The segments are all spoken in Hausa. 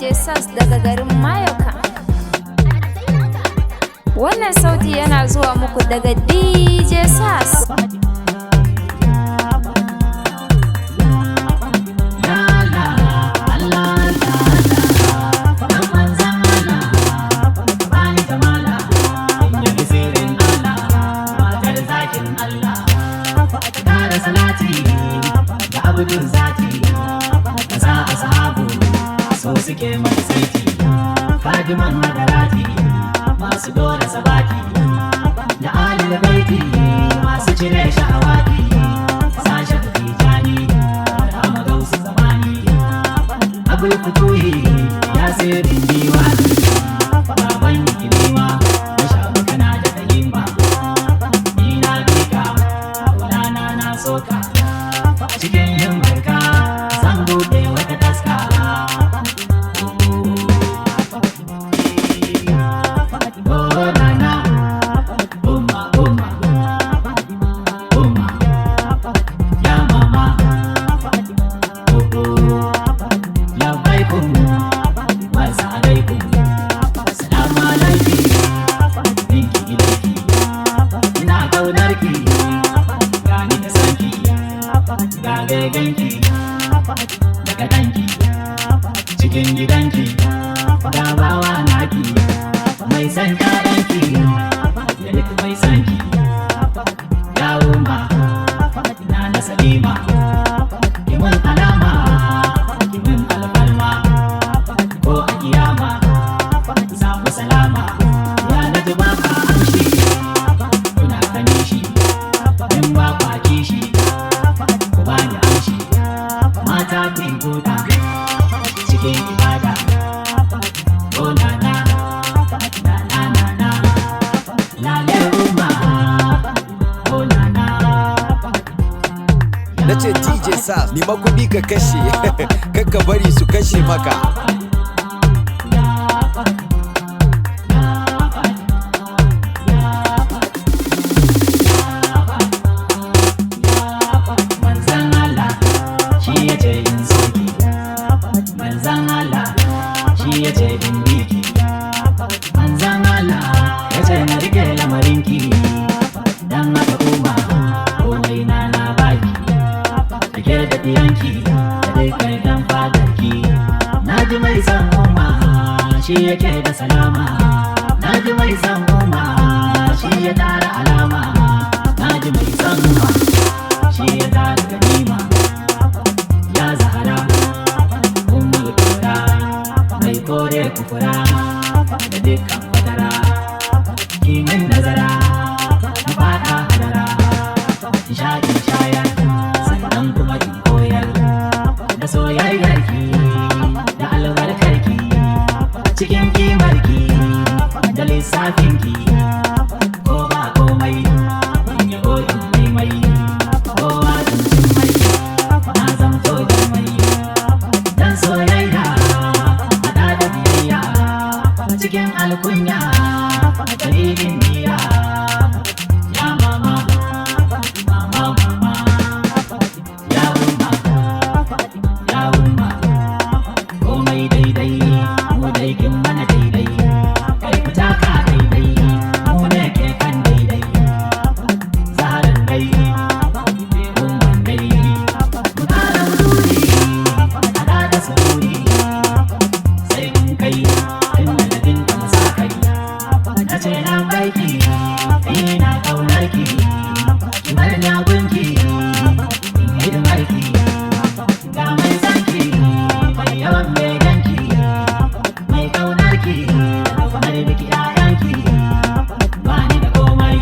DJ Sass daga garin Mayoka. Wannan sauti yana zuwa muku daga DJ Sass. Abudin zati kasa ashabu so suke mai saiti fadiman madarati masu dole sabati da alil baiti masu cire sha'awati sashe tijani amma gausu zamani abul futuhi ya sirrin diwani baban kilima da shabu kana da kalima ina bika wadana na soka cikin himmarka zan buɗe wata taska. Oh nana, umma umma, umma, ya mama, ya baikum, wasu alaikum, salamu alaiki, dinki gidanki, ina ƙaunarki, gani da sanki. Ga begenki daga danki cikin gidanki ga bawa naki mai san ƴaƴanki da duk mai sanki ya umma na salima kimin alama kimin alfarma ko a kiyama samu salama ya naji ba ka amshi kuna gani shi in ba kwaki shi bani amshi mata bin buta cikin ibada oh na na na na na na lale umma oh na na. Nace DJ Sass ni makudi ka kashe kakka bari su kashe maka. Manzan Allah ya ce na rike lamarinki dan haka umma komai na baki ake da diyanki da dai kai dan fadarki na ji mai san umma shi yake da salama na ji mai san umma shi ya tara alama na ji mai san umma shi ya tara ganima ya zahara ummul kura mai kore kufura da dukkan madara kimin nazara na fada hadara in shayar sannan kuma in koyar da soyayyarki da albarkarki cikin kimarki da lissafinki ko ba komai in yi oyin maimai kowa tuncin mai na zamto da mai dan soyayya hada da biyayya cikin alkunya dalilin biya ya mama mama mama ya umma komai daidai mu dai kin mana daidai kai fita ka daidai mu ne ke kan daidai zaran dai umman dai mu kara wuri hada da suri sai mun kai nace na baiki ina kaunarki kimar na gunki in hidimarki ga mai sanki mai yawan beganki mai kaunarki kamar biki ƴaƴanki ba ni da komai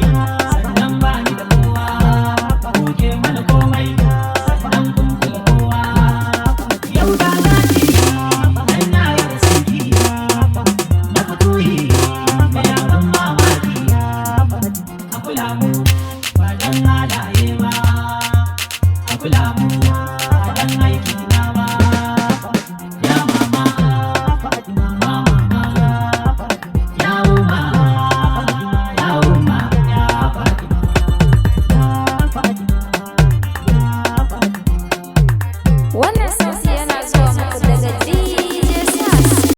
sannan ba ni da kowa kuke mana komai sannan kun kula kowa yau da naki dan na yi da sanki na fituhi kula mu dan aiki na ba ya mama